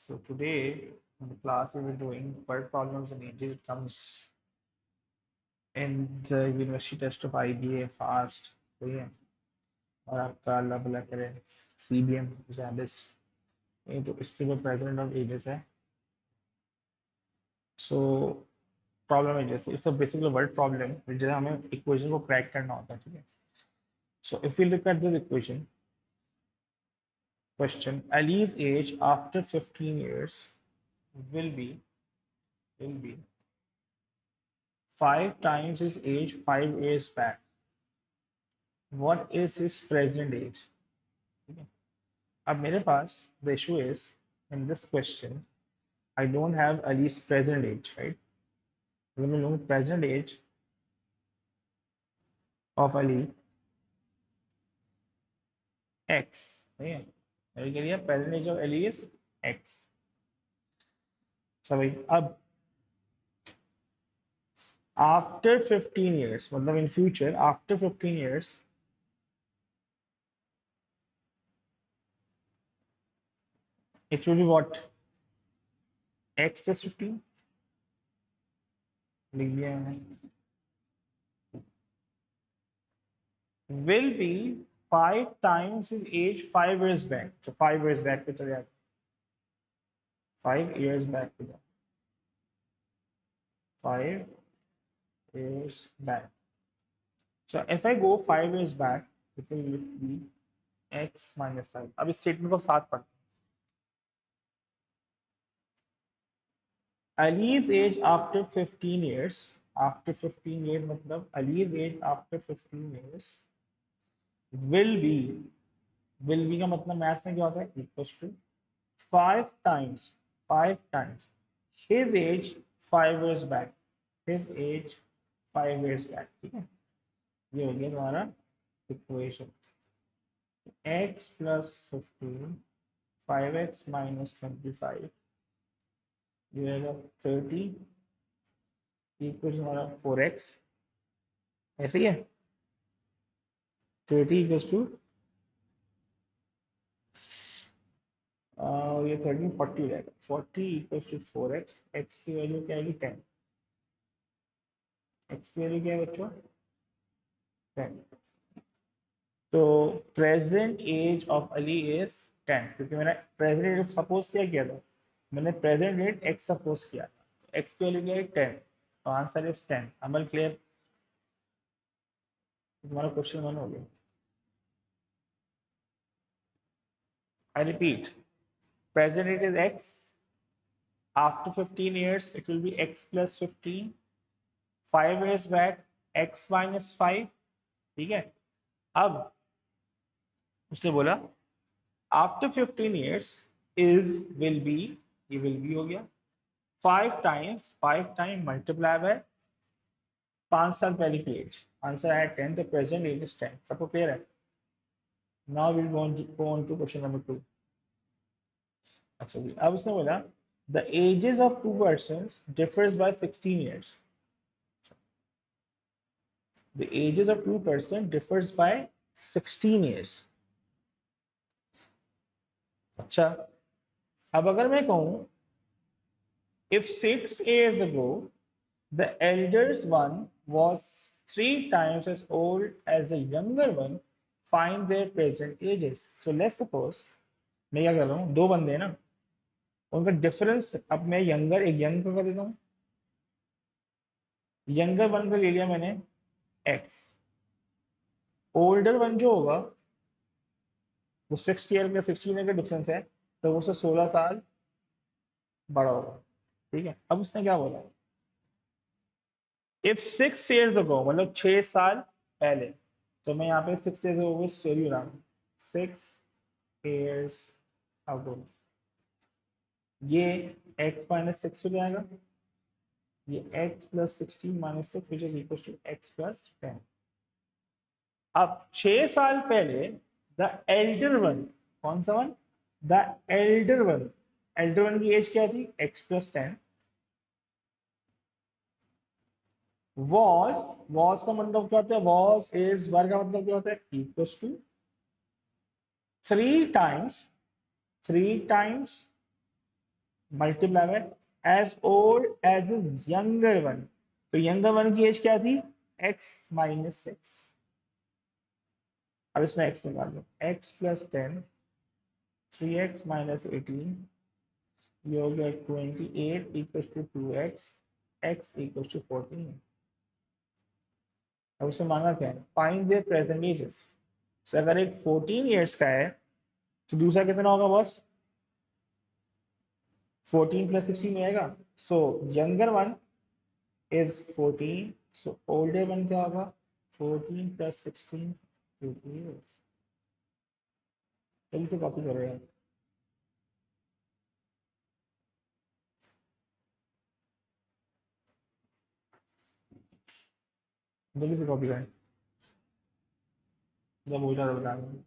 So today in the class we were doing word problems and ages. It comes in the university test of IBA fast. तो ये और आपका अल्लाह भला करे CBM जैबिस ये तो इसके जो प्रेसिडेंट ऑफ एजेस है. So प्रॉब्लम है जैसे it's a basically word problem जैसे हमें इक्वेशन को क्रैक करना होता है. ठीक है. So if we look at this equation question, Ali's age after 15 years will be 5 times his age 5 years back. What is his present age? ठीक है. अब मेरे पास the issue is in this question I don't have Ali's present age, right? अगर मैं लूँ present age of Ali x, ठीक है. मैंने कह दिया present age of Ali is x. भाई अब after 15 years मतलब in future after 15 years it will be what? X plus 15 लिख दिया मैंने. Will be 5 times his age 5 years back. So 5 years back पे चले जाते. 5 years back पे जाओ. 5 years back. So if I go 5 years back, it will be x minus 5. अब इस स्टेटमेंट को साथ पढ़ते हैं. Ali's age after 15 years. After 15 years मतलब Ali's age after 15 years will be का मतलब मैथ्स में क्या होता है? Equals to 5 times his age 5 years back. His age 5 years back. ठीक है. ये हो गया तुम्हारा equation. x plus 15 5x minus 25 ये रहेगा 30 इक्वल हमारा 4x. ऐसे ही है. 30 इक्वल्स टू ये 30 40 रहेगा. 40 इक्वल्स टू 4x. x की वैल्यू क्या आएगी? 10. x की वैल्यू क्या है बच्चों? 10. तो present age of Ali is 10 क्योंकि मैंने प्रेजेंट एज सपोज किया था. मैंने प्रेजेंट एज x सपोज किया था. x की वैल्यू क्या है? 10. तो आंसर इज 10. Amal clear? तुम्हारा क्वेश्चन 1 हो गया. I repeat, present it is x. After 15 years, it will be x plus 15. 5 years back, x minus 5. ठीक है. अब उससे बोला after 15 years is will be, ये will be हो गया. 5 times multiply by 5 साल पहले की एज. आंसर है 10. तो प्रेजेंट एज इज 10. सबको क्लियर है? Now will go on to question number 2. अच्छा जी. अब उसने बोला the ages of two persons differs by 16 years. The ages of two persons differs by 16 years. अच्छा. अब अगर मैं कहूं if 6 years ago the eldest one was 3 times as old as the younger one, find their present ages. So let's suppose मैं क्या कर रहा हूँ, दो बंदे हैं ना, उनका डिफरेंस. अब मैं यंगर एक यंग का कर देता हूँ. यंगर वन का ले लिया मैंने x. ओल्डर वन जो होगा वो 6 ईयर का 16 ईयर का डिफरेंस है तो वो 16 साल बड़ा होगा. ठीक है. अब उसने क्या बोला? इफ 6 years ago मतलब 6 साल पहले. तो मैं यहाँ पे 6 years ago स्टोरी बना रहा हूँ. 6 years ago ये x माइनस 6 हो जाएगा. ये x plus 16 minus 6 which is equal to x plus 10. अब 6 साल पहले द एल्डर वन. कौन सा one? The Elder one. Elder one की एज क्या थी? x plus 10. वॉज का मतलब क्या होता है? वॉज इज वर का मतलब क्या होता है? इक्वल्स टू 3 times मल्टीप्लाई में age old age younger one, तो यंगर वन की एज क्या थी, x माइनस एक्स। अब इसमें x निकाल लो, x प्लस 10, 3x माइनस 18, ये हो गया 28 equal to 2x, x equal to 14। अब उसमें मांगा क्या है, फाइंड देयर प्रेजेंट एजेस। तो अगर एक 14 ईयर्स का है तो दूसरा कितना होगा बॉस, 14 प्लस 16 में आएगा। So younger one is 14, so older one क्या होगा, 14 प्लस 16, 20 years। जल्दी से कॉपी करो यार, जल्दी से कॉपी करें, जब हो जाए बता दें।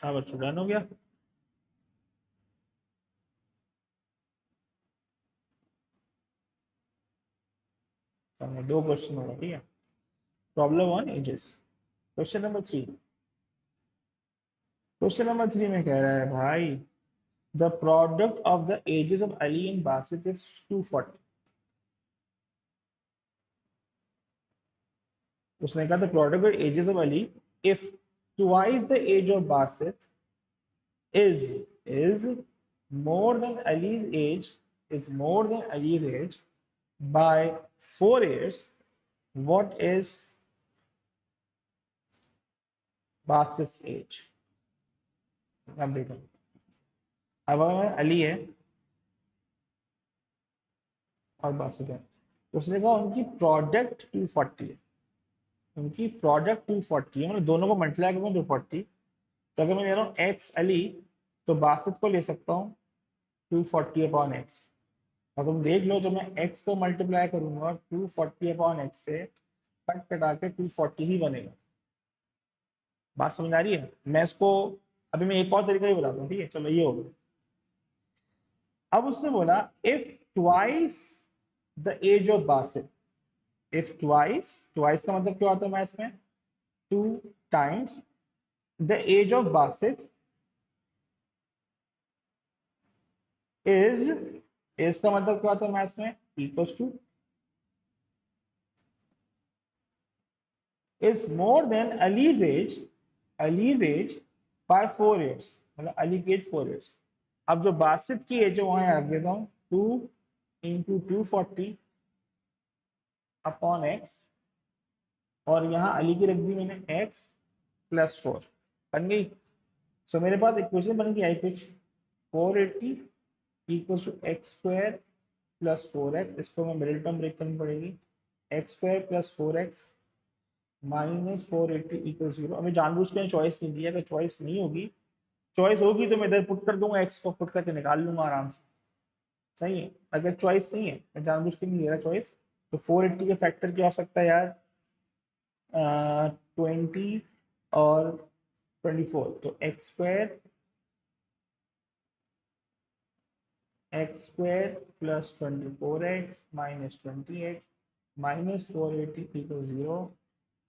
हाँ बच्चों, डन हो गया। दो क्वेश्चन होगा, ठीक है। Problem on ages. Question number 3, question number 3 में कह रहा है भाई, the product of the ages of Ali and Basit is 240। उसने कहा the product of ages of Ali if twice the age of Basit is more than Ali's age, is more than Ali's age by 4 years, what is Basit's age? अब देखो, अब अगर अली है और बासित है, तो उसने कहा उनकी प्रोडक्ट 240 है, उनकी प्रोडक्ट 240 है, मतलब दोनों को मल्टीप्लाई करूँ 240। तो अगर मैं ले रहा हूँ एक्स अली, तो बासित को ले सकता हूँ 240 अपॉन एक्स। और तुम देख लो, जो मैं x को मल्टीप्लाई करूंगा 240 अपॉन एक्स से, कट कटा के 240 ही बनेगा। बात समझ आ रही है। मैं इसको अभी मैं एक और तरीका ही बताता हूँ, ठीक है। चलो ये हो गया। अब उसने बोला if twice the age of Basit, if twice, twice का मतलब क्या होता है मैथ्स में, 2 times the age of Basit is, age का मतलब क्या होता है मैथ्स में, equals to, is more than Ali's age, Ali's age by 4 years, मतलब अली की एज 4 years। अब जो बासित की एज है वहां रख देता हूँ 2 इंटू 240 अपॉन एक्स, और यहाँ अली की रख दी मैंने एक्स प्लस 4, बन गई। सो मेरे पास इक्वेशन बन गई आई कुछ 480 equal to x square plus 4x, इसको मैं मिडिल टर्म ब्रेक करनी पड़ेगी, x square plus 4x minus 480 equal 0। अभी जानबूझ के चॉइस नहीं दिया, अगर चॉइस नहीं होगी, चॉइस होगी तो मैं इधर पुट कर दूंगा, एक्स को पुट करके निकाल लूंगा आराम से, सही है। अगर चॉइस नहीं है, मैं जानबूझ के नहीं दे रहा चॉइस, तो 480 के फैक्टर क्या हो सकता है यार, 20 और 24, तो x square plus 24x minus 20x minus 480 equal 0,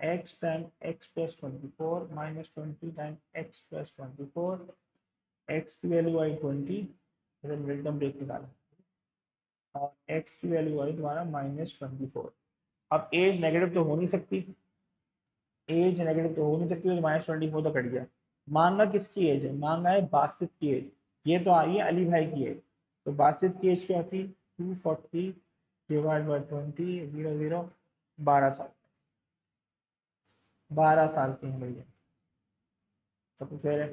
x time x plus 24 minus 20 time x plus 24, x की वैल्यू आई 20, मिडिल टर्म ब्रेक निकाला, और x की वैल्यू आई तुम्हारा माइनस 24। अब एज नेगेटिव तो हो नहीं सकती, एज नेगेटिव तो हो नहीं सकती, तो माइनस 24 तो कट गया। मांगा किसकी एज है, मांगा है बासित की एज, ये तो आई है अली भाई की एज। तो बासित की एज क्या थी, 240 डिवाइड बाई 20, 0 0, 12 साल, 12 साल के हैं भैया, सब कुछ है।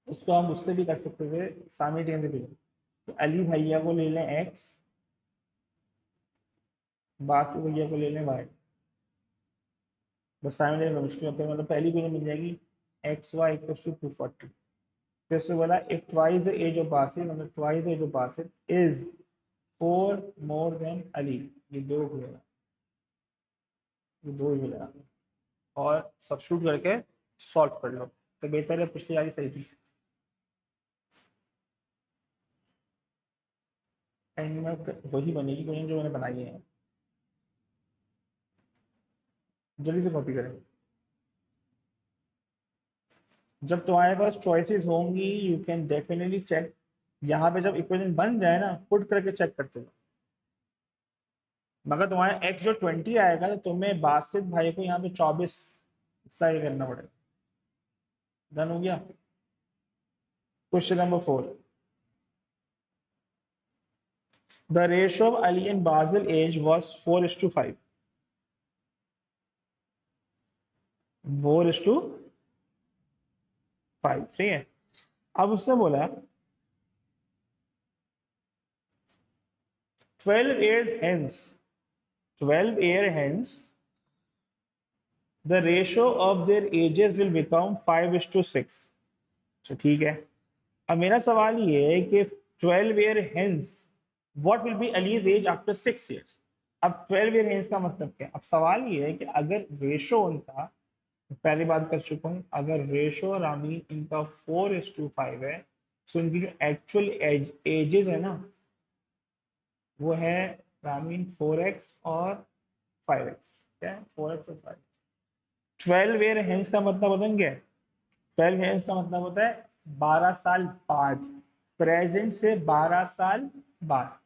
उसको हम उससे भी कर सकते थे साइमल्टेनियसली, तो अली भैया को ले लें एक्स, बासित भैया को ले लें वाई, बस साइमल्टेनियस मुश्किल होता है, मतलब पहली को मिल जाएगी एक्स वाई इक्वल टू 240। फिर से बोला if twice the age of Basit, मतलब twice the age of Basit is 4 more than Ali, ये दो हो जाएगा, ये दो ही हो जाएगा, और सब्स्टिट्यूट करके सॉल्व कर लो, तो बेहतर है, पिछली वाली सही थी। एंड में वही बनेगी क्वेश्चन जो मैंने बनाई है। जल्दी से कॉपी करें। जब तुम्हारे पास चॉइसेस होंगी यू कैन डेफिनेटली चेक। यहाँ पे जब इक्वेशन बन जाए ना पुट करके चेक करते हो। मगर तुम्हारा एक्स जो 20 आएगा तो तुम्हें बासित भाई को यहाँ पे 24 सही करना पड़ेगा। डन हो गया। Question number 4। The ratio of Ali and Basil age was 4:5। 4:5 ठीक है। अब उसने बोला 12 years hence 12 year hence the ratio of their ages will become 5:6। तो ठीक है। अब मेरा सवाल ये है कि 12 year hence what will be Ali's age after 6 years। अब 12 ईयर हेंस का मतलब क्या है? अब सवाल ये है कि अगर रेशो उनका, पहली बात कर चुका हूँ, अगर रेशो रामी इनका 4:5 है तो इनकी जो एक्चुअल एजेस है ना वो है रामीन 4x और 5x। क्या है? 4x और 5। 12 ईयर हेंस का मतलब बताएंगे। 12 ईयर्स का मतलब होता है 12 साल बाद। प्रेजेंट से 12 साल बाद।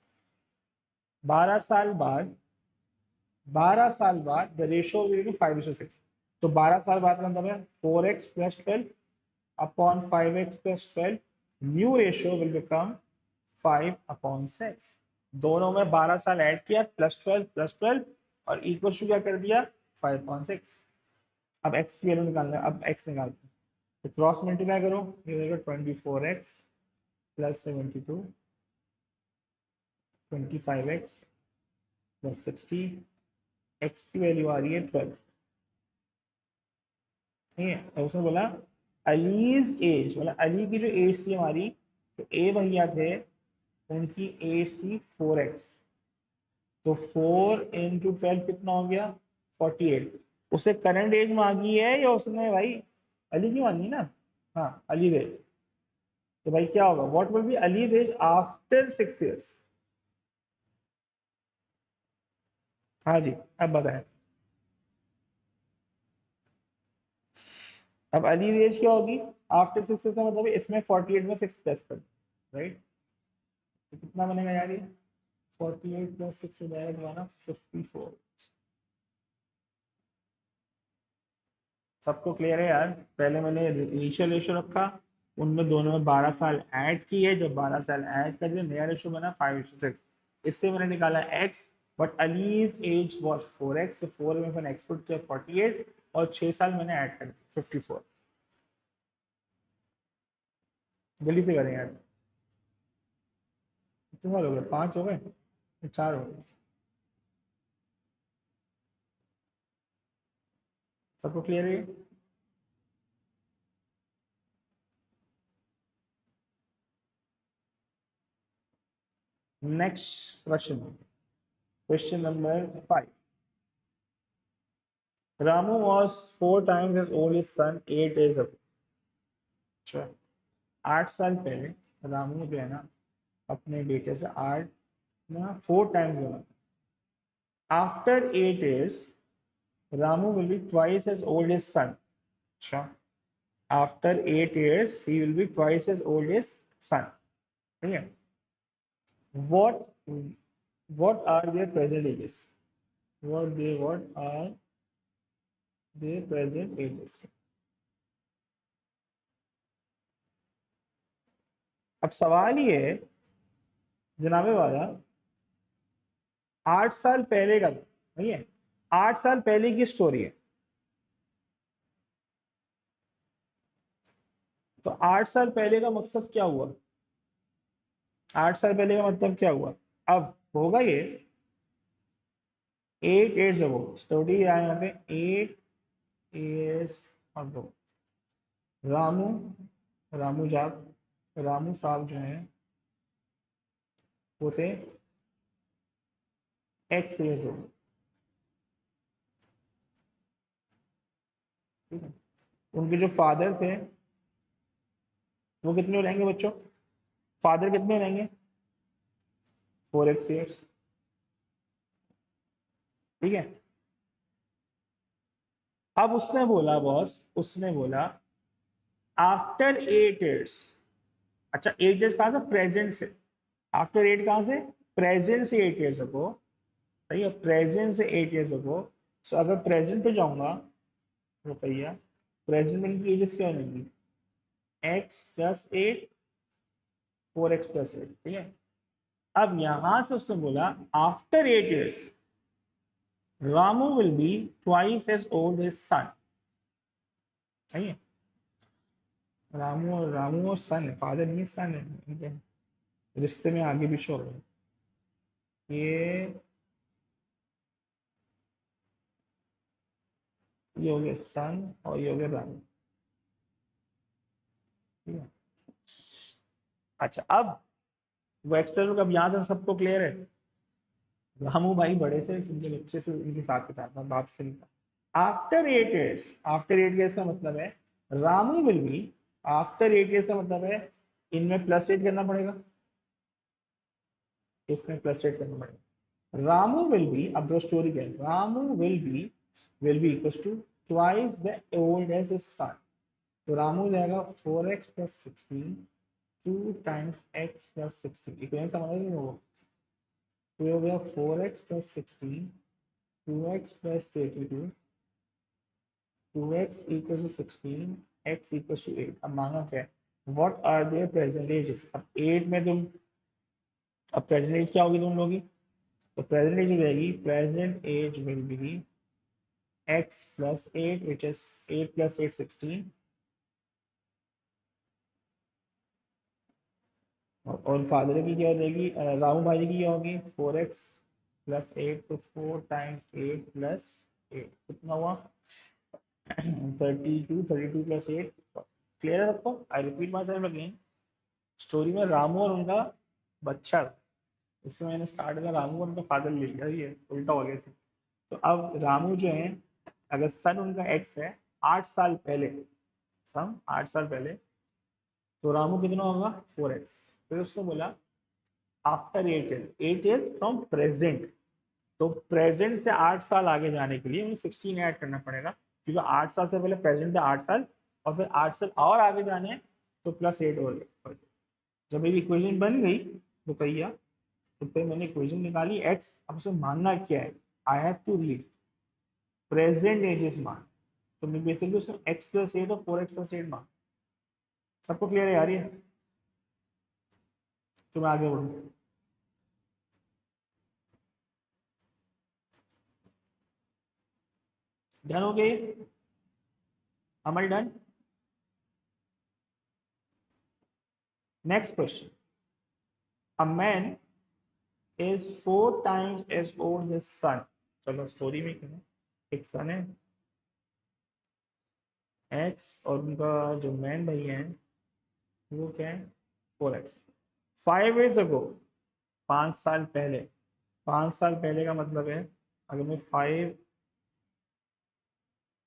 12 साल बाद 12 साल बाद द रेशियो विल बी 5:6। तो 12 साल बाद का मतलब है 4x + 12 upon 5x + 12। New ratio will become 5/6। दोनों में 12 साल ऐड किया +12 और इक्वल टू क्या कर दिया 5/6। अब x की वैल्यू निकालना है। अब x निकालते हैं तो क्रॉस मल्टीप्लाई करो, ये देगा 24x + 72 25x + 60। x की वैल्यू आ रही है 12। ठीक है। और उसने बोला अलीज एज, मतलब अली की जो एज थी हमारी, तो ए भैया थे उनकी एज थी 4x। तो 4 × 12 कितना हो गया 48। उसे करंट एज मांगी है या उसने भाई अली की मांगी ना। हाँ अली दे। तो भाई क्या होगा what will be Ali's age after 6 years। हाँ जी अब बताएं। अब अली एज क्या होगी आफ्टर 6 years का मतलब है इसमें 48 में 6 प्लस कर। राइट। तो कितना बनेगा यार ये 48 + 6 हो जाएगा तुम्हारा 54। सबको क्लियर है यार। पहले मैंने इनिशियल रेशियो रखा, उनमें दोनों में 12 साल ऐड किए, जब 12 साल ऐड कर दिए नया रेशियो बना 5:6। इससे मैंने निकाला x। But Ali's age was 4x, तो 4 में मैंने एक्सपोर्ट किया 48 और 6 साल मैंने ऐड कर दिया 54। जल्दी से करें यार। कितने साल हो गए 5 हो गए 4 हो गए। सबको क्लियर है। Next question, question number 5। Ramu was 4 times as old as son 8 days ago। अच्छा 8 साल पहले रामू जो है ना अपने बेटे से 8 ना 4 टाइम्स बोला था। After 8 years Ramu will be twice as old as son. अच्छा after 8 years he will be twice as old as son. ठीक है। what what are their present ages? what are their present ages? अब सवाल ये है जनाबे वाला 8 साल पहले का नहीं है, 8 साल पहले की स्टोरी है। तो 8 साल पहले का मकसद क्या हुआ? 8 साल पहले का मतलब क्या हुआ? अब होगा ये 8 years ago स्टोरी आया यहाँ पे 8 years ago। रामू रामू साहब रामू साहब जो है वो थे x years old। ठीक है। उनके जो फादर थे वो कितने हो रहेंगे बच्चों? फादर कितने हो रहेंगे 4x ईयर्स, ठीक है। अब उसने बोला बॉस, उसने बोला आफ्टर 8 ईयर्स, अच्छा 8 ईयर्स कहां से, प्रेजेंट से, आफ्टर 8 कहां से, प्रेजेंट से 8 ईयर्स अगो, सही है, प्रेजेंट से 8 ईयर्स अगो। सो अगर प्रेजेंट पे जाऊंगा तो भैया प्रेजेंट में इनकी एजेस क्या बनेगी, x+8, 4x+8, ठीक है। अब यहां से उसने बोला after 8 years Ramu will be twice as old as son, सही है। रामू और सन है, फादर नहीं सन है, इनके रिश्ते में आगे पीछे हो गए ये ये हो गया सन और ये हो गया रामू, ठीक है। अच्छा अब वो एक्सपेरिमेंट अब यहाँ से सबको क्लियर है। रामू भाई बड़े थे, इनके बच्चे से इनके साथ था, बाप से नहीं था। आफ्टर 8 ईयर्स का मतलब है Ramu will B, after 8 years का मतलब है इनमें +8 करना पड़ेगा, इसमें +8 करना पड़ेगा। रामू विल बी, अब दो स्टोरी क्या है, Ramu will be equal to twice the old age his son. तो रामू जाएगा 4x+16, 2 टाइम्स x+16, इक्वेशन समझ रहे हो, तो ये हो गया 4x+16, 2x+32, 2x equal to 16, x equal to 8। अब मांगा क्या है, what are their present ages. अब 8 में तुम, अब प्रेजेंट एज क्या होगी तुम लोगी, तो प्रेजेंट एज हो जाएगी, present age will be x+8 which is 8+8 16, और फादर की क्या हो जाएगी, राहु भाई की क्या होगी, 4x+8, तो 4 टाइम्स 8 + 8 कितना हुआ 32, 32+8। क्लियर है सबको, I repeat my self again. Story में रामू और उनका बच्चा, इससे मैंने स्टार्ट किया, रामू और उनका फादर ले लिया, ये उल्टा हो गया था। तो अब रामू जो है, अगर सन उनका एक्स है 8 साल पहले, सम 8 साल पहले, तो रामू कितना होगा 4x। फिर उसने बोला after 8 years, 8 years from present, तो प्रेजेंट से 8 साल आगे जाने के लिए हमें 16 ऐड करना पड़ेगा, क्योंकि 8 साल से पहले प्रेजेंट है 8 साल, और फिर 8 साल और आगे जाने हैं तो +8 और। जब मेरी इक्वेशन बन गई तो भैया, तो फिर मैंने इक्वेशन निकाली x, अब उसे मानना क्या है, I have to read present ages मान, तो मैं बेसिकली उसमें x+8 और 4x+8 मान। सबको क्लियर है यार ये, तो मैं आगे बढ़ू। डन हो गए, अमल done. Next question, a man is 4 times as old as son. चलो स्टोरी में क्या है, एक सन है एक्स, और उनका जो मैन भाई है वो क्या है 4x। 5 years ago, 5 साल पहले, 5 साल पहले का मतलब है, अगर मैं 5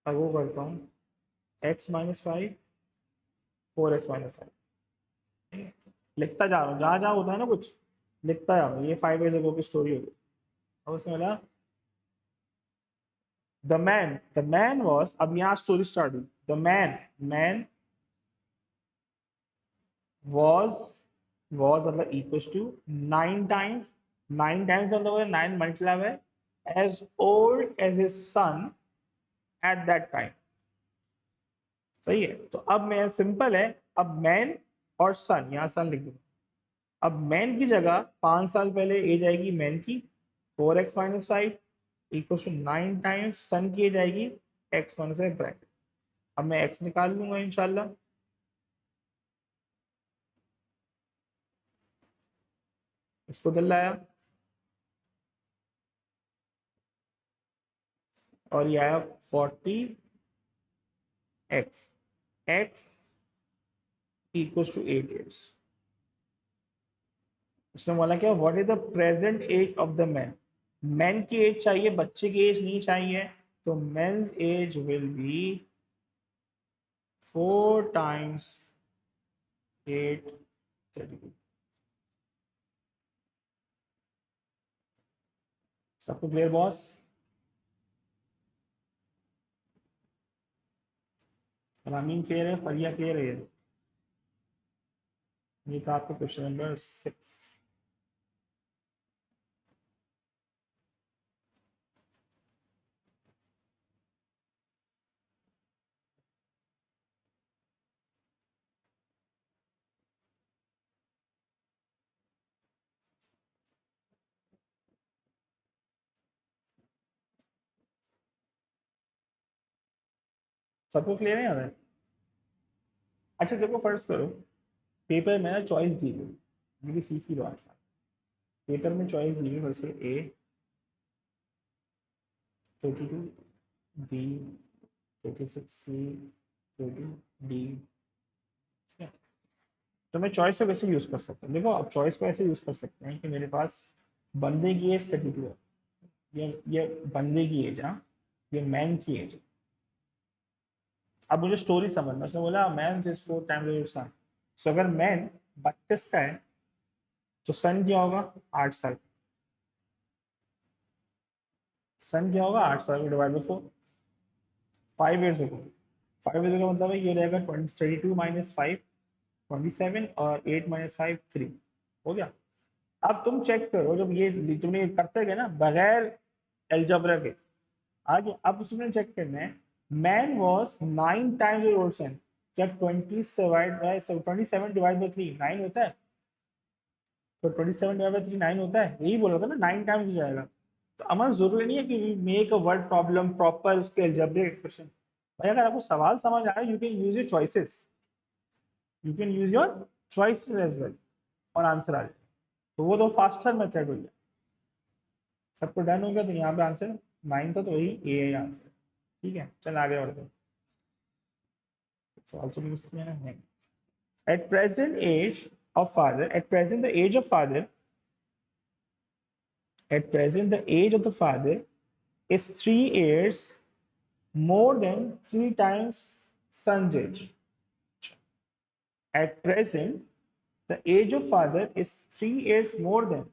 अगो करता हूँ, x-5, 4x-5, लिखता जा रहा हूँ, जहाँ जहाँ होता है ना कुछ लिखता जा रहा हूँ, ये 5 years ago की स्टोरी होगी। अब उसमें बोला द मैन वॉज, अब यहाँ स्टोरी स्टार्ट हुई, द मैन वॉज, मतलब इक्वल टू 9 टाइम्स, 9 टाइम्स का मतलब 9 मल्टीप्लाई है age old age his son at that time, सही है। तो अब मैं सिंपल है, अब मैन और सन, यहाँ सन लिख दूंगा। अब मैन की जगह 5 साल पहले एज आएगी मैन की 4x-5 इक्वल टू 9 टाइम्स सन की एज आएगी x-5 ब्रैकेट। अब मैं x निकाल लूंगा इंशाल्लाह, इसको दिल लाया, और ये आया 40x, x equal to 8 years। उसने बोला क्या, what is the present age of the man, man की एज चाहिए, बच्चे की एज नहीं चाहिए, तो men's age will be 4 times 8, सबको क्लियर बॉस? रामीन क्लियर है? फरिया क्लियर है? ये था आपका क्वेश्चन नंबर 6। सबको क्लियर है यार? अच्छा देखो, फर्स्ट करो, पेपर में ना चॉइस दी गई, मेरी सीखी लो आज। पेपर में चॉइस दी गई, फर्स्ट करो, ए 32, बी 36, सी 30, डी। तो मैं चॉइस को कैसे यूज कर सकता हूँ? देखो, अब चॉइस को ऐसे यूज कर सकते हैं कि मेरे पास बंदे की एज 32 है, ये बंदे की एज, हाँ, ये मैन की एज। अब मुझे स्टोरी समझना, उसने बोला man is 4 times your son. So अगर मैन 32 का है तो सन क्या होगा? 8 साल। सन क्या होगा? 8 साल divide by 4, 5 years ago. 5 years का मतलब है ये रहेगा 32 माइनस 5, 27, और 8 माइनस 5, 3। हो गया। अब तुम चेक करो, जब ये तुमने ये करते गए ना बगैर एल्जब्रा के, आगे अब तुमने चेक करना है, man was 9 times your old son. जब 27 डिवाइड बाई 3 9 होता है, तो 27 डिवाइड बाई 3 9 होता है, यही बोला था ना, 9 टाइम्स हो जाएगा। तो अमन जरूरी नहीं है कि we make a word problem proper उसके एल्जेब्रिक एक्सप्रेशन। भाई अगर आपको सवाल समझ आ रहा है, you can use your choices, you can use your choices as well, और आंसर आ जाए। तो वो तो फास्टर मेथड हो गया। सबको डन हो गया? तो यहाँ पे आंसर 9 था, तो वही ए है आंसर। ठीक है, चल आगे बढ़ते हैं। सवाल तो नहीं। At present age of father, at present the age of father, at present the age of the father is 3 years more than 3 times son's age. At present the age of father is 3 years more than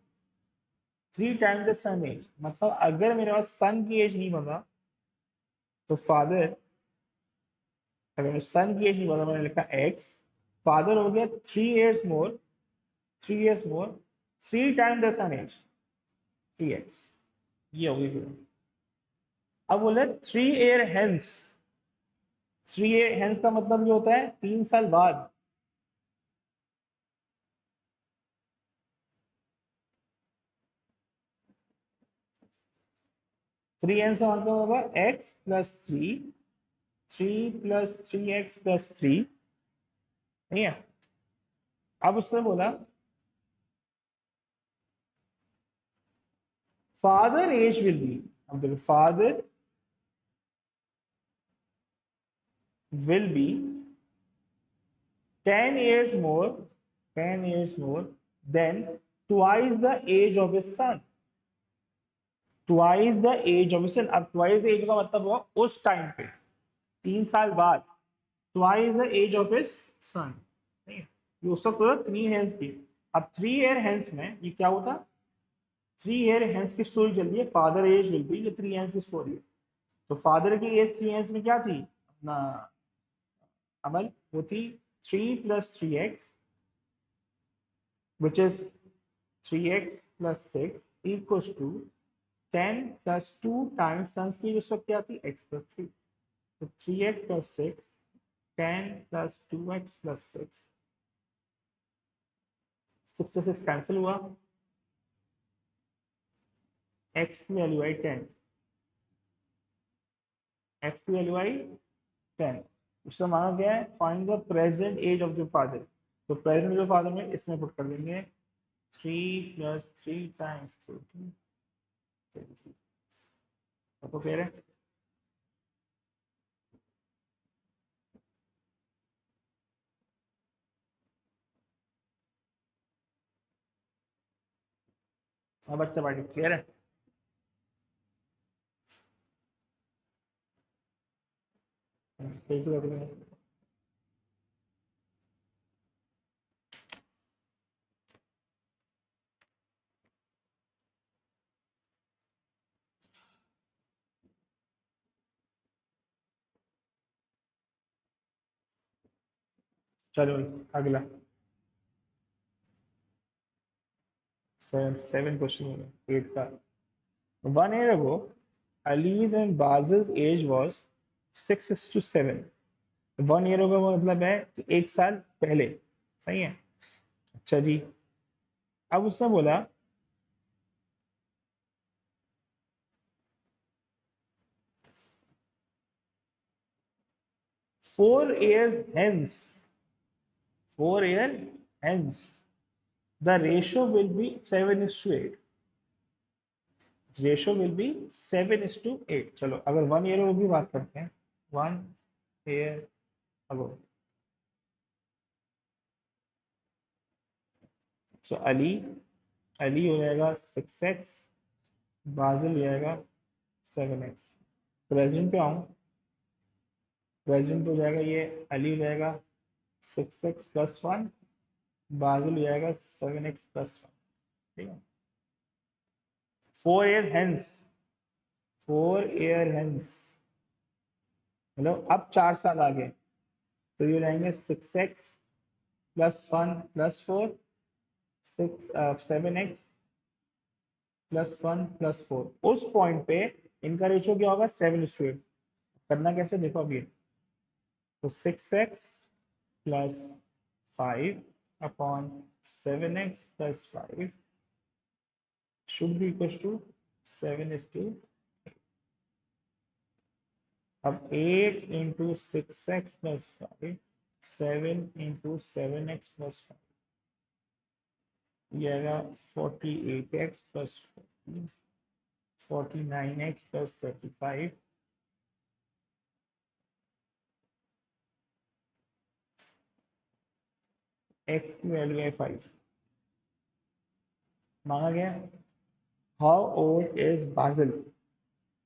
3 times the son age. मतलब अगर मेरे पास सन की age नहीं बता तो father, अगर सन की age नहीं बता, मैंने लिखा एक्स, फादर हो गया 3 years more, 3 years more, 3 times the son age, 3x, ये होगी फिर। अब बोले 3 year hence, 3 year hence का मतलब ये होता है 3 साल बाद। थ्री एंस का मतलब होगा एक्स प्लस थ्री, 3 + 3x + 3, नहीं है? अब उसने बोला फादर एज विल बी, अब देखो father will be 10 years more, 10 years more than twice the age of his son, twice the age of his son. अब ट्वाइस एज का मतलब हुआ उस टाइम पे, 3 साल बाद, twice the age of his son. नहीं, ये उस वक्त 3 हेंस की। अब 3 ईयर हेंस में ये क्या होता? 3 ईयर हेंस की स्टोरी चल रही है, फादर एज विल बी, ये 3 हेंस की स्टोरी है। तो फादर की एज 3 हेंस में क्या थी अपना अमल? वो थी 3 + 3x, which is 3x + 6 equals to 10 + 2 times sons की उस वक्त क्या थी? x + 3। तो 3x + 6, 10 + 2x + 6, 6 से 6 कैंसिल हुआ, x की वैल्यू आई 10, x की वैल्यू आई 10। उससे मांगा गया है find the present age of the father. तो प्रेजेंट एज ऑफ फादर में इसमें पुट कर देंगे 3 + 3 टाइम्स 30, सबको क्लियर है? अब अच्छा बाटी क्लियर है? कैसे करेंगे? चलो अगला 7 क्वेश्चन हो गया 8 का. 1 year ago, Ali's and Baz's age was 6:7. 1 year ago का मतलब है कि 1 साल पहले. सही है. अच्छा जी, अब उसने बोला 4 years hence, 4 year hence, the ratio will be 7:8. Ratio will be 7:8. चलो अगर 1 year की बात करते हैं, 1 year ago. सो अली हो जाएगा 6x, बाजिल हो जाएगा 7x. प्रेजेंट पे आऊँ, प्रेजेंट हो जाएगा ये अली हो जाएगा 6x+1, बाजिल हो जाएगा 7x+1. ठीक है. 4 years hence, 4 year hence मतलब अब 4 साल आगे, तो ये रहेंगे 6x+1+4, 7x+1+4. उस पॉइंट पे इनका रेशियो क्या होगा 7:8. करना कैसे देखो अभी. तो 6x+5/7x+5 should be equals to 7:8. अब 8 into 6x+5, 7 into 7x+5, ये आएगा 48x+14, 49x+35, x की वैल्यू है 5. मांगा गया हाउ ओल्ड इज बाजिल.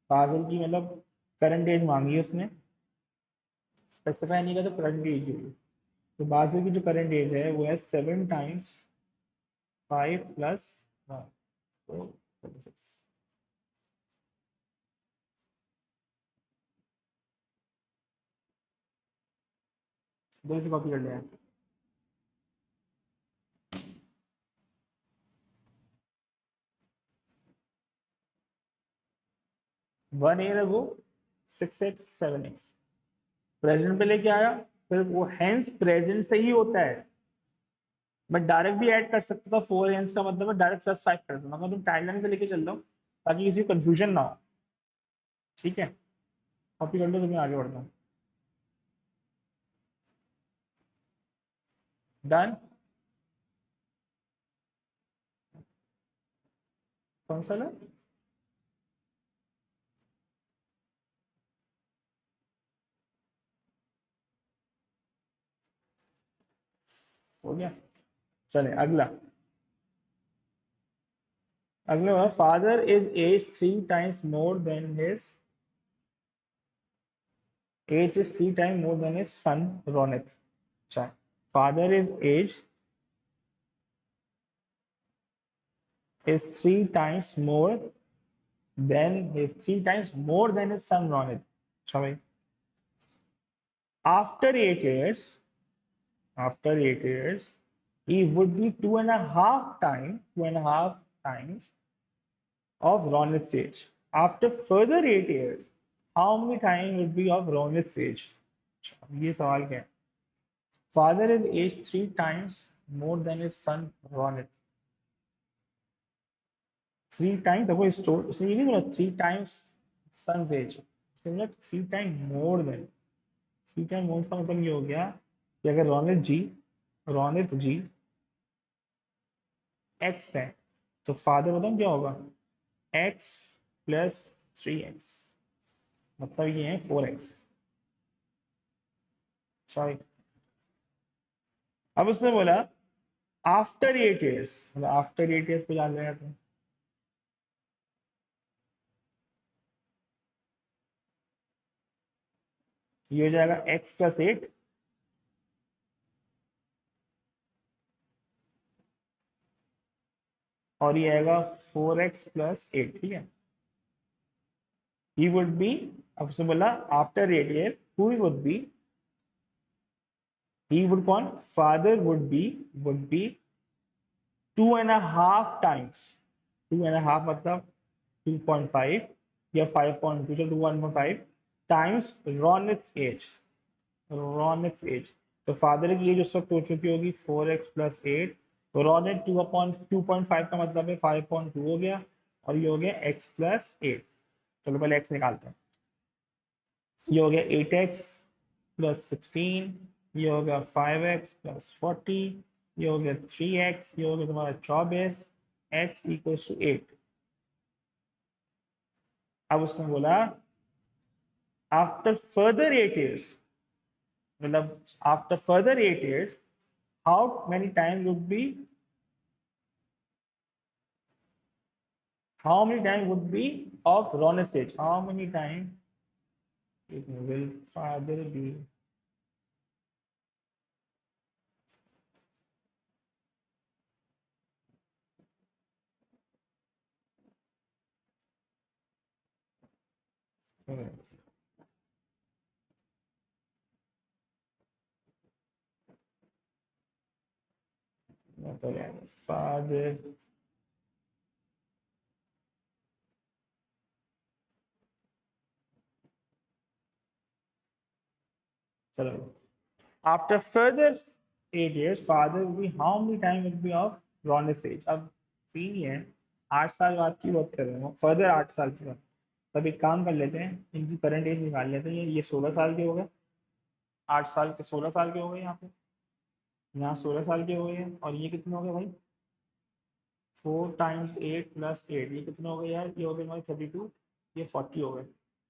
बाजिल की मतलब करंट एज मांगी है उसने, स्पेसिफाई नहीं किया तो करंट एज हुई. तो बाजिल की जो करंट एज है वो है 7 × 5+1, तो 36. दो से कॉपी कर लिया. 1 year ago 6x 7x, present पे लेके आया, फिर वो हैंस प्रेजेंट से ही होता है. मैं डायरेक्ट भी ऐड कर सकता था, 4 हैंस का मतलब है डायरेक्ट +5 कर दूंगा. मैं तुम टाइमलाइन से लेके चल रहा हूँ ताकि किसी को कंफ्यूजन ना हो. ठीक है, कॉपी कर लो तो मैं आगे बढ़ता हूँ. डन. कौन सा लो. हो गया. चले अगला. अगला father is age 3 times more than his age is 3 times more than his son Ronit. अच्छा, father is 3 times more than his 3 times more than his son Ronit. अच्छा भाई. After 8 years, he would be 2.5 times of Ronit's age. After further 8 years, how many times would be of Ronit's age? ये सवाल क्या है. Father is aged 3 times more than his son Ronit. 3 times, देखो उसने ये नहीं बोला 3 times son's age, उसने बोला 3 times more than. 3 times more का मतलब ये हो गया कि अगर रोनित जी x है तो फादर बताओ क्या होगा x+3x, मतलब ये है 4x. सॉरी. अब उसने बोला आफ्टर 8 years, मतलब आफ्टर 8 years को याद रखा था. ये हो जाएगा x+8 और ये आएगा 4x+8. ठीक है. he would be, अब उसने बोला after 8 year who would be He would कौन? Father would be 2.5 times. 2.5 मतलब 2.5 या 5.2, so 2.5 times Ronit's age. Ronit's age. तो फादर की एज उस वक्त हो चुकी होगी 4x+8, तो रॉनेट 2.5 का मतलब है 5.2 हो गया, और ये हो गया x+8। चलो पहले x निकालते हैं। ये हो गया 8x+16, ये हो गया 5x+40, ये हो गया 3x, ये हो गया तुम्हारा 24, x = 8। अब उसने बोला आफ्टर फर्दर 8 years, मतलब after further 8 years, how many times would be of Ron's age? How many times will father be? Father चलो after further 8 years father will be how many time will be of Ron's age? अब scene ये है 8 साल बाद की बात कर रहे हैं, फर्दर 8 साल की बात। तब एक काम कर लेते हैं, इनकी करंट एज निकाल लेते हैं। ये 16 साल के हो गए, 8 साल के 16 साल के हो गए, यहाँ पे यहाँ 16 साल के हो गए, और ये कितने हो गए भाई? 4 × 8 + 8, ये कितने हो गए यार? ये हो गए हमारे 32, ये 40 हो गए।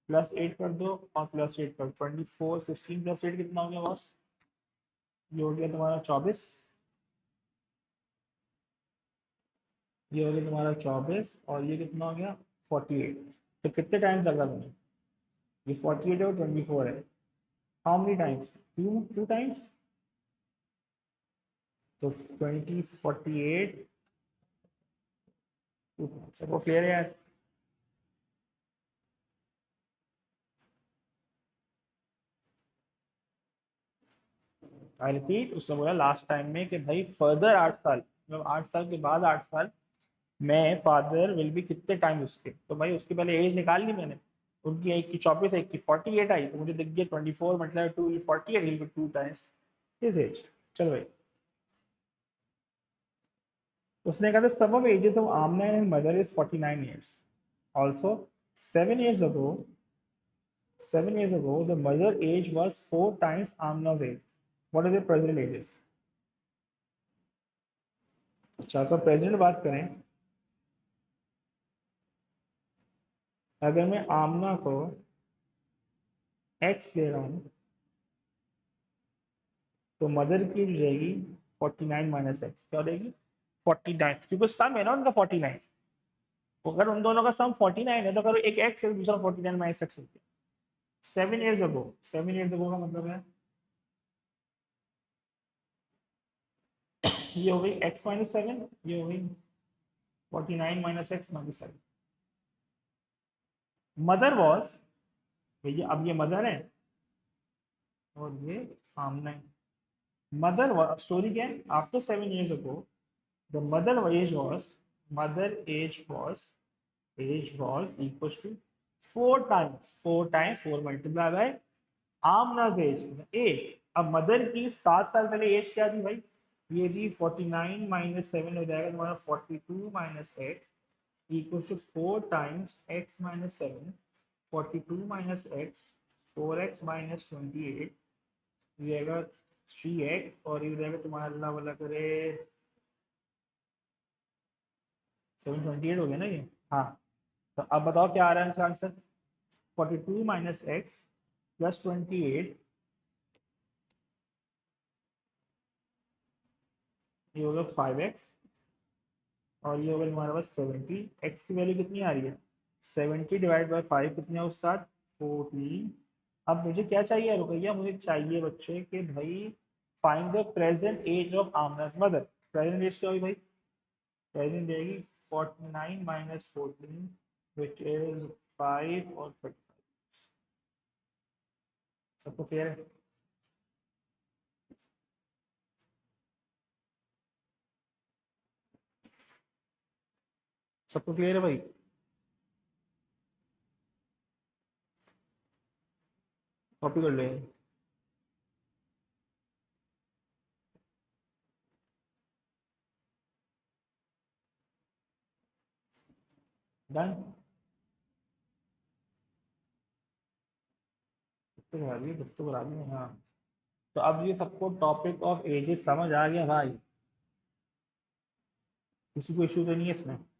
+8 कर दो और +8 कर 24, 16 + 8 कितना हो गया बॉस? ये हो गया तुम्हारा 24, ये हो गया तुम्हारा 24, और ये कितना हो गया 48। तो कितने टाइम्स लगा तुम्हें? ये 48 है और 24 है। How many times? Two times. तो 20, 48, सबको क्लियर है यार? आई रिपीट, उसने बोला लास्ट टाइम में कि भाई फर्दर 8 साल, मतलब 8 साल के बाद 8 साल में फादर विल बी कितने टाइम उसके। तो भाई उसकी पहले एज निकाल ली मैंने, उनकी एक की 24, एक की 48 आई, तो मुझे दिख गया 24 मतलब 2 48 will be 2 times his age. चलो भाई, उसने कहा था sum of ages of Amna and mother is 49 years also. 7 years ago, 7 years ago the mother age was 4 times Amna's age. What are the present ages? अच्छा, अगर प्रेजेंट बात करें, अगर मैं आमना को x ले रहा हूँ, तो मदर की हो जाएगी 49 - x, क्या हो जाएगी? 49, क्योंकि सम है ना उनका 49। अगर उन दोनों का सम 49 है तो अगर एक x है दूसरा 49 - x हो गया। 7 years ago, 7 years ago का मतलब है ये हो गई x - 7, ये हो गई 49 - x - 7। मदर वॉज, भैया अब ये मदर है और ये आमना है। मदर स्टोरी क्या है? After 7 years ago the mother age was equals to 4 multiplied by आमना's age 8। अब मदर की 7 साल पहले एज क्या थी भाई? ये थी 49 - 7 हो जाएगा तुम्हारा 42 - x equals to 4 times x - 7, 42 - x, 4x - 28, ये रहेगा 3x, और ये रहेगा तुम्हारा अल्लाह वाला करे 728 हो गया ना ये। हाँ, तो अब बताओ क्या आ रहा है इसका आंसर? 42 - x + 28, ये होगा 5x, और ये होगा तुम्हारे पास 70। x की वैल्यू कितनी आ रही है? 70/5 कितनी है उस्ताद? 14। अब मुझे क्या चाहिए रुकैया? मुझे चाहिए बच्चे कि भाई find the present age of Amna's mother. Present age क्या हुई भाई? प्रेजेंट रहेगी 49 - 14 विच इज 5 और 35। सबको क्लियर है? सबको क्लियर है भाई? कॉपी कर ले। डन। तो करा दिए, कुछ तो करा दिए, हाँ। तो अब ये सबको टॉपिक ऑफ एजेस समझ आ गया भाई? किसी को इश्यू तो नहीं है इसमें?